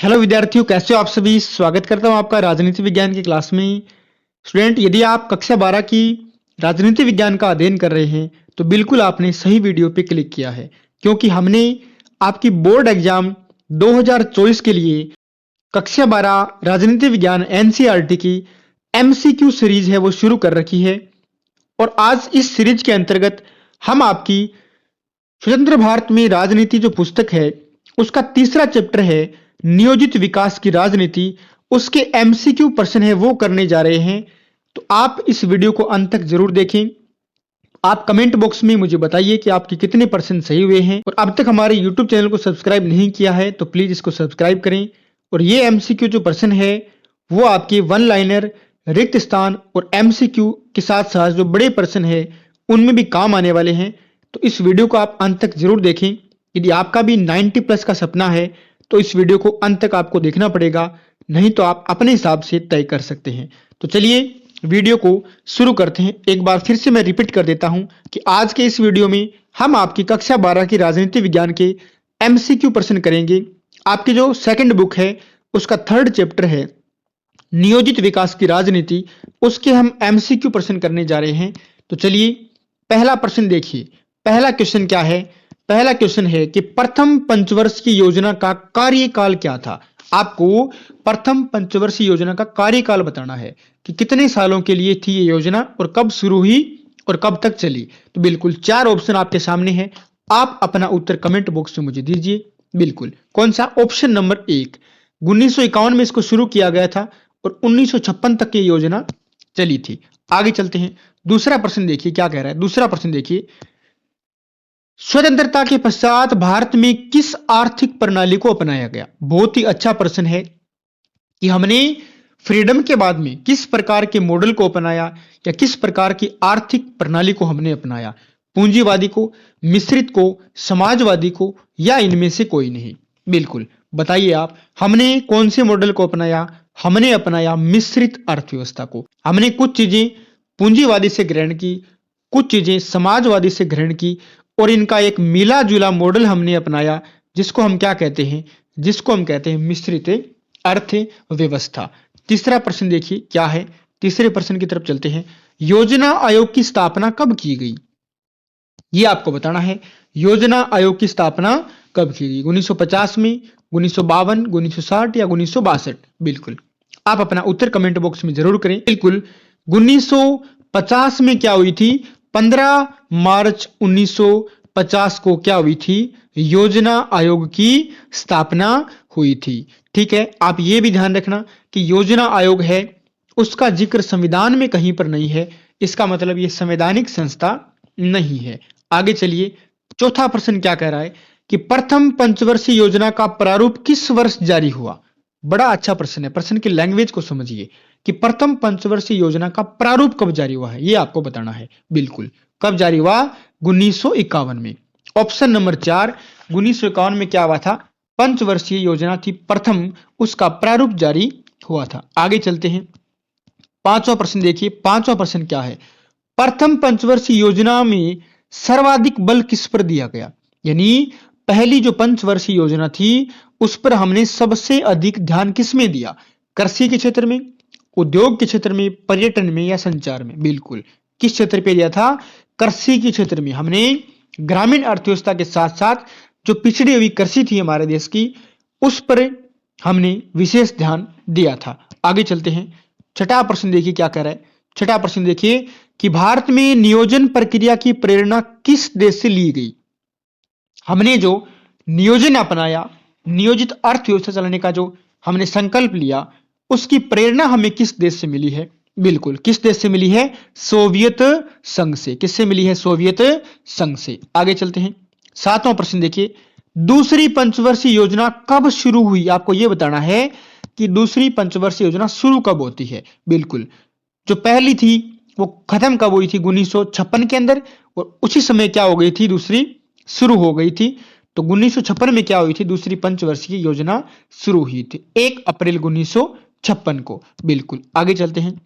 Hello विद्यार्थियों, कैसे हो आप सभी। स्वागत करता हूं आपका राजनीति विज्ञान की क्लास में। स्टूडेंट, यदि आप कक्षा 12 की राजनीति विज्ञान का अध्ययन कर रहे हैं तो बिल्कुल आपने सही वीडियो पे क्लिक किया है, क्योंकि हमने आपकी बोर्ड एग्जाम 2024 के लिए कक्षा 12 राजनीति विज्ञान एनसीईआरटी की एमसीक्यू सीरीज है वो शुरू कर रखी है। और आज इस सीरीज के अंतर्गत हम आपकी स्वतंत्र भारत में राजनीति जो पुस्तक है उसका तीसरा चैप्टर है नियोजित विकास की राजनीति, उसके एमसीक्यू प्रश्न है वो करने जा रहे हैं। तो आप इस वीडियो को अंत तक जरूर देखें। आप कमेंट बॉक्स में मुझे बताइए कि आपके कितने परसेंट सही हुए हैं, और अब तक हमारे यूट्यूब चैनल को सब्सक्राइब नहीं किया है तो प्लीज इसको सब्सक्राइब करें। और ये एमसीक्यू जो प्रश्न है वो आपके वन लाइनर, रिक्त स्थान और एमसीक्यू के साथ साथ जो बड़े प्रश्न है उनमें भी काम आने वाले हैं। तो इस वीडियो को आप अंत तक जरूर देखें। यदि आपका भी 90 प्लस का सपना है तो इस वीडियो को अंत तक आपको देखना पड़ेगा, नहीं तो आप अपने हिसाब से तय कर सकते हैं। तो चलिए वीडियो को शुरू करते हैं। एक बार फिर से मैं रिपीट कर देता हूं कि आज के इस वीडियो में हम आपकी कक्षा 12 की राजनीति विज्ञान के एमसीक्यू प्रश्न करेंगे। आपकी जो सेकंड बुक है उसका थर्ड चैप्टर है नियोजित विकास की राजनीति, उसके हम एमसीक्यू प्रश्न करने जा रहे हैं। तो चलिए पहला प्रश्न देखिए। पहला क्वेश्चन क्या है? पहला क्वेश्चन है कि प्रथम पंचवर्ष की योजना का कार्यकाल क्या था। आपको प्रथम पंचवर्षीय योजना का कार्यकाल बताना है कि कितने सालों के लिए थी ये योजना और कब शुरू हुई और कब तक चली। तो बिल्कुल 4 ऑप्शन आपके सामने हैं। आप अपना उत्तर कमेंट बॉक्स में मुझे दीजिए। बिल्कुल कौन सा? Option number 1। 1951 में इसको शुरू किया गया था और 1956 तक ये योजना चली थी। आगे चलते हैं। दूसरा प्रश्न देखिए क्या कह रहा है। दूसरा प्रश्न देखिए, स्वतंत्रता के पश्चात भारत में किस आर्थिक प्रणाली को अपनाया गया। बहुत ही अच्छा प्रश्न है कि हमने फ्रीडम के बाद में किस प्रकार के मॉडल को अपनाया या किस प्रकार की आर्थिक प्रणाली को हमने अपनाया। पूंजीवादी को, मिश्रित को, समाजवादी को, या इनमें से कोई नहीं। बिल्कुल बताइए आप, हमने कौन से मॉडल को अपनाया? हमने अपनाया मिश्रित अर्थव्यवस्था को। हमने कुछ चीजें पूंजीवादी से ग्रहण की, कुछ चीजें समाजवादी से ग्रहण की, और इनका एक मिला जुला मॉडल हमने अपनाया जिसको हम क्या कहते हैं? जिसको हम कहते हैं मिश्रित अर्थव्यवस्था। तीसरा प्रश्न देखिए क्या है। तीसरे प्रश्न की तरफ चलते हैं। योजना आयोग की स्थापना कब की गई? ये आपको बताना है। योजना आयोग की स्थापना कब की गई? 1950 में, 1952, 1960 या 1962? बिल्कुल आप अपना उत्तर कमेंट बॉक्स में जरूर करें। बिल्कुल 1950 में क्या हुई थी? 15 मार्च 1950 को क्या हुई थी? योजना आयोग की स्थापना हुई थी। ठीक है, आप ये भी ध्यान रखना कि योजना आयोग है उसका जिक्र संविधान में कहीं पर नहीं है। इसका मतलब ये संवैधानिक संस्था नहीं है। आगे चलिए। चौथा प्रश्न क्या कह रहा है कि प्रथम पंचवर्षीय योजना का प्रारूप किस वर्ष जारी हुआ। बड़ा अच्छा प्रश्न है। प्रश्न की लैंग्वेज को समझिए कि प्रथम पंचवर्षीय योजना का प्रारूप कब जारी हुआ है, ये आपको बताना है। बिल्कुल कब जारी हुआ? 1951 में। ऑप्शन नंबर 4, 1951 में क्या हुआ था? पंचवर्षीय योजना थी प्रथम, उसका प्रारूप जारी हुआ था। आगे चलते हैं। पांचवा प्रश्न देखिए। पांचवा प्रश्न क्या है? प्रथम पंचवर्षीय योजना में सर्वाधिक बल किस पर दिया गया। यानी पहली जो पंचवर्षीय योजना थी उस पर हमने सबसे अधिक ध्यान किस में दिया? कृषि के क्षेत्र में, उद्योग के क्षेत्र में, पर्यटन में, या संचार में? बिल्कुल किस क्षेत्र पे दिया था? कृषि के क्षेत्र में। हमने ग्रामीण अर्थव्यवस्था के साथ साथ जो पिछड़ी हुई कृषि थी हमारे देश की उस पर हमने विशेष ध्यान दिया था। आगे चलते हैं। छठा प्रश्न देखिए क्या कह रहा है। छठा प्रश्न देखिए कि भारत में नियोजन प्रक्रिया की प्रेरणा किस देश से ली गई। हमने जो नियोजन अपनाया, नियोजित अर्थव्यवस्था चलाने का जो हमने संकल्प लिया, उसकी प्रेरणा हमें किस देश से मिली है? बिल्कुल किस देश से मिली है? सोवियत संघ से। किससे मिली है? सोवियत संघ से। आगे चलते हैं। सातवां प्रश्न देखिए, दूसरी पंचवर्षीय योजना कब शुरू हुई? आपको यह बताना है कि दूसरी पंचवर्षीय योजना शुरू कब होती है। बिल्कुल जो पहली थी वो खत्म कब हुई थी? 1956 के अंदर, और उसी समय क्या हो गई थी? दूसरी शुरू हो गई थी। तो 1956 में क्या हुई थी? दूसरी पंचवर्षीय योजना शुरू हुई थी 1 अप्रैल 1956 को। बिल्कुल आगे चलते हैं।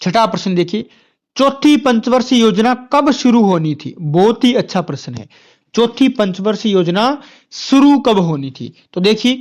छठा प्रश्न देखिए, चौथी पंचवर्षीय योजना कब शुरू होनी थी? बहुत ही अच्छा प्रश्न है। चौथी पंचवर्षीय योजना शुरू कब होनी थी? तो देखिए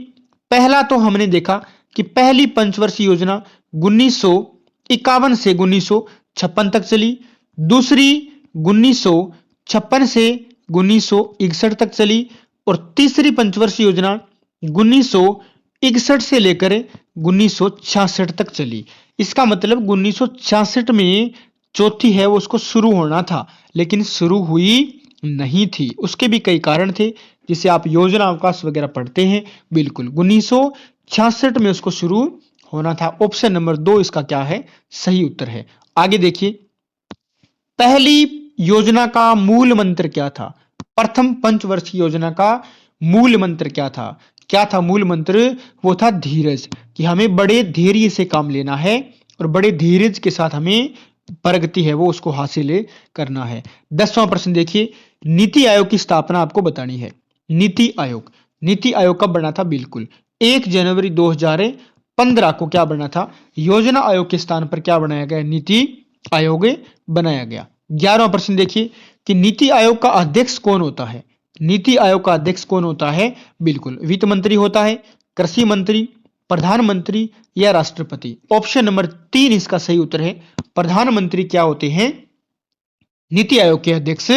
पहला तो हमने देखा कि पहली पंचवर्षीय योजना 1951 से 1956 तक चली, दूसरी 1956 से 1961 तक चली, और तीसरी पंचवर्षीय योजना 1961 से लेकर 1966 तक चली। इसका मतलब 1966 में चौथी है वो उसको शुरू होना था, लेकिन शुरू हुई नहीं थी। उसके भी कई कारण थे, जिसे आप योजना अवकाश वगैरह पढ़ते हैं। बिल्कुल 1966 में उसको शुरू होना था। ऑप्शन नंबर 2 इसका क्या है, सही उत्तर है। आगे देखिए, पहली योजना का मूल मंत्र क्या था? प्रथम पंचवर्षीय योजना का मूल मंत्र क्या था? क्या था मूल मंत्र? वो था धीरज, कि हमें बड़े धैर्य से काम लेना है और बड़े धीरज के साथ हमें प्रगति है वो उसको हासिल करना है। 10वां प्रश्न देखिए, नीति आयोग की स्थापना आपको बतानी है। नीति आयोग कब बना था? बिल्कुल 1 जनवरी 2015 को क्या बना था? योजना आयोग के स्थान पर क्या बनाया गया? नीति आयोग बनाया गया। 11वां प्रश्न देखिए कि नीति आयोग का अध्यक्ष कौन होता है? नीति आयोग का अध्यक्ष कौन होता है? बिल्कुल वित्त मंत्री होता है, कृषि मंत्री, प्रधानमंत्री या राष्ट्रपति। ऑप्शन नंबर 3 इसका सही उत्तर है। प्रधानमंत्री क्या होते हैं? नीति आयोग के अध्यक्ष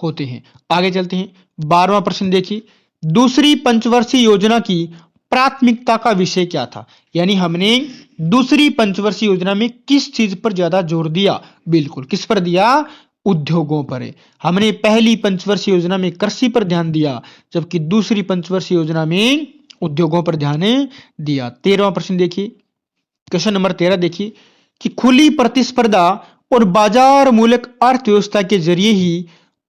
होते हैं। आगे चलते हैं। 12वां प्रश्न देखिए, दूसरी पंचवर्षीय योजना की प्राथमिकता का विषय क्या था? यानी हमने दूसरी पंचवर्षीय योजना में किस चीज पर ज्यादा जोर दिया? बिल्कुल किस पर दिया? उद्योगों पर। हमने पहली पंचवर्षीय योजना में कृषि पर ध्यान दिया, जबकि दूसरी पंचवर्षीय योजना में उद्योगों पर ध्यान दिया। 13वां प्रश्न देखिए, क्वेश्चन नंबर 13 देखिए कि खुली प्रतिस्पर्धा और बाजार मूलक अर्थव्यवस्था के जरिए ही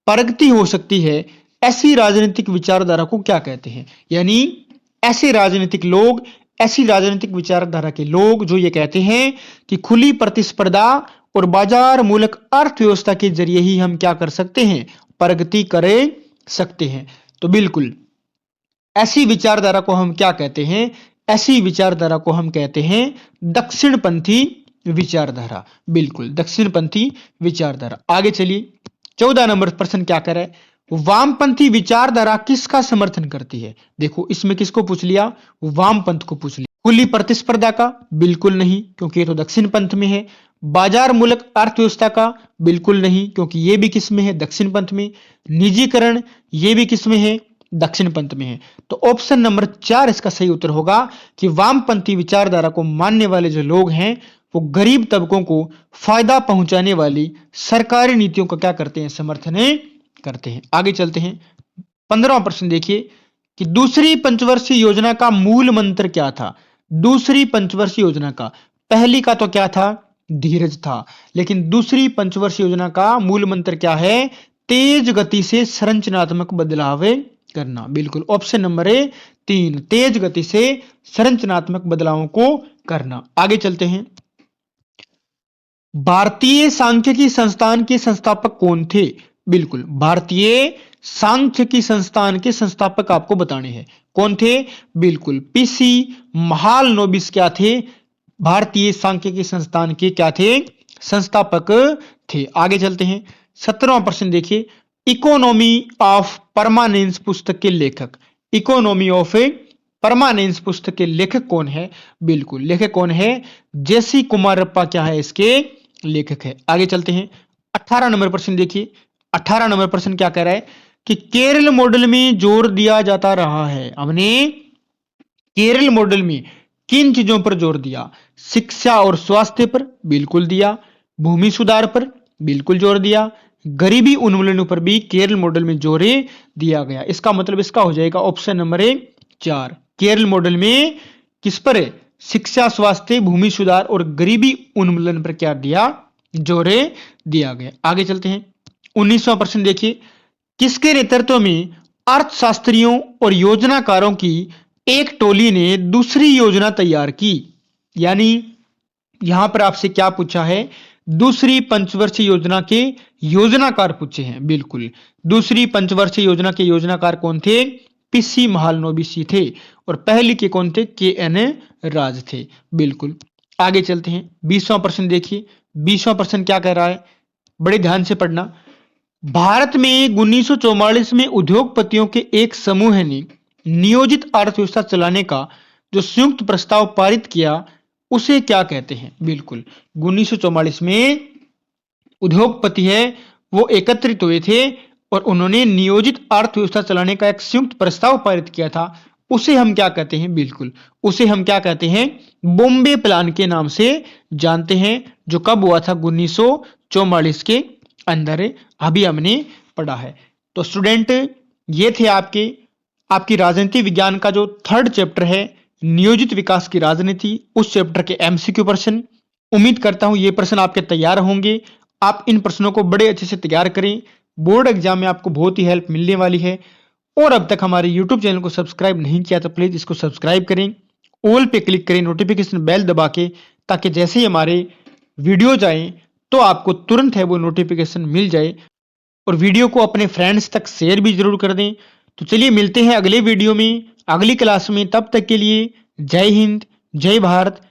प्रगति हो सकती है, ऐसी राजनीतिक विचारधारा को क्या कहते हैं? यानी ऐसे राजनीतिक विचारधारा के लोग जो ये कहते हैं कि खुली प्रतिस्पर्धा और बाजार मूलक अर्थव्यवस्था के जरिए ही हम क्या कर सकते हैं? प्रगति कर सकते हैं। तो बिल्कुल ऐसी विचारधारा को हम क्या कहते हैं? ऐसी विचारधारा को हम कहते हैं दक्षिणपंथी विचारधारा। बिल्कुल दक्षिणपंथी विचारधारा। आगे चलिए, 14 नंबर प्रश्न क्या कर रहा है? वामपंथी विचारधारा किसका समर्थन करती है? देखो इसमें किसको पूछ लिया? वामपंथ को पूछ लिया। खुली प्रतिस्पर्धा का? बिल्कुल नहीं, क्योंकि ये तो दक्षिण पंथ में है। बाजार मूलक अर्थव्यवस्था का? बिल्कुल नहीं, क्योंकि ये भी किस में है? दक्षिण पंथ में। निजीकरण? ये भी किस में है? दक्षिण पंथ में है। तो ऑप्शन नंबर 4 इसका सही उत्तर होगा कि वामपंथी विचारधारा को मानने वाले जो लोग हैं वो गरीब तबकों को फायदा पहुंचाने वाली सरकारी नीतियों का क्या करते हैं? समर्थन करते हैं। आगे चलते हैं। 15वां प्रश्न देखिए कि दूसरी पंचवर्षीय योजना का मूल मंत्र क्या था? दूसरी पंचवर्षीय योजना का, पहली का तो क्या था? धीरज था, लेकिन दूसरी पंचवर्षीय योजना का मूल मंत्र क्या है? तेज गति से संरचनात्मक बदलाव करना। बिल्कुल ऑप्शन नंबर 3, तेज गति से संरचनात्मक बदलावों को करना। आगे चलते हैं। भारतीय सांख्यिकी संस्थान के संस्थापक कौन थे? बिल्कुल भारतीय सांख्यिकी संस्थान के संस्थापक आपको बताने हैं। कौन थे? बिल्कुल पीसी महालनोबिस क्या थे? भारतीय सांख्यिकी संस्थान के क्या थे? संस्थापक थे। आगे चलते हैं। 17वां प्रश्न देखिए, इकोनॉमी ऑफ परमानेंस पुस्तक के लेखक, इकोनॉमी ऑफ परमानेंस पुस्तक के लेखक कौन है? बिल्कुल लेखक कौन है? जेसी कुमारप्पा क्या है इसके लेखक है। आगे चलते हैं। 18 नंबर प्रश्न देखिए। 18 नंबर प्रश्न क्या कह रहा है कि केरल मॉडल में जोर दिया जाता रहा है। हमने केरल मॉडल में किन चीजों पर जोर दिया? शिक्षा और स्वास्थ्य पर? बिल्कुल दिया। भूमि सुधार पर? बिल्कुल जोर दिया। गरीबी उन्मूलन पर भी केरल मॉडल में जोर दिया गया। इसका मतलब इसका हो जाएगा ऑप्शन नंबर 4। केरल मॉडल में किस पर? शिक्षा, स्वास्थ्य, भूमि सुधार और गरीबी उन्मूलन पर क्या दिया? जोर दिया गया। आगे चलते हैं। 19वां प्रश्न देखिए, किसके नेतृत्व में अर्थशास्त्रियों और योजनाकारों की एक टोली ने दूसरी योजना तैयार की? यानी यहां पर आपसे क्या पूछा है? दूसरी पंचवर्षीय योजना के योजनाकार पूछे हैं। बिल्कुल दूसरी पंचवर्षीय योजना के योजनाकार कौन थे? पीसी महालनोबिस थे। और पहली के कौन थे? के.एन. राज थे। बिल्कुल आगे चलते हैं। 20वां प्रश्न देखिए। 20वां प्रश्न क्या कह रहा है? बड़े ध्यान से पढ़ना। भारत में 1944 में उद्योगपतियों के एक समूह ने नियोजित अर्थव्यवस्था चलाने का जो संयुक्त प्रस्ताव पारित किया उसे क्या कहते हैं? बिल्कुल 1944 में उद्योगपति है वो एकत्रित हुए थे और उन्होंने नियोजित अर्थव्यवस्था चलाने का एक संयुक्त प्रस्ताव पारित किया था। उसे हम क्या कहते हैं? बिल्कुल उसे हम क्या कहते हैं? बॉम्बे प्लान के नाम से जानते हैं, जो कब हुआ था? 1944 के अंदर अभी हमने पढ़ा है। तो स्टूडेंट ये थे आपकी राजनीति विज्ञान का जो थर्ड चैप्टर है, नियोजित विकास की राजनीति, उस चैप्टर के एमसीक्यू प्रश्न। उम्मीद करता हूं ये प्रश्न आपके तैयार होंगे। आप इन प्रश्नों को बड़े अच्छे से तैयार करें, बोर्ड एग्जाम में आपको बहुत ही हेल्प मिलने वाली है। और अब तक हमारे यूट्यूब चैनल को सब्सक्राइब नहीं किया तो प्लीज इसको सब्सक्राइब करें, ऑल पे क्लिक करें, नोटिफिकेशन बेल दबा के, ताकि जैसे ही हमारे वीडियो जाए तो आपको तुरंत है वो नोटिफिकेशन मिल जाए। और वीडियो को अपने फ्रेंड्स तक शेयर भी जरूर कर दें। तो चलिए मिलते हैं अगले वीडियो में, अगली क्लास में। तब तक के लिए जय हिंद, जय भारत,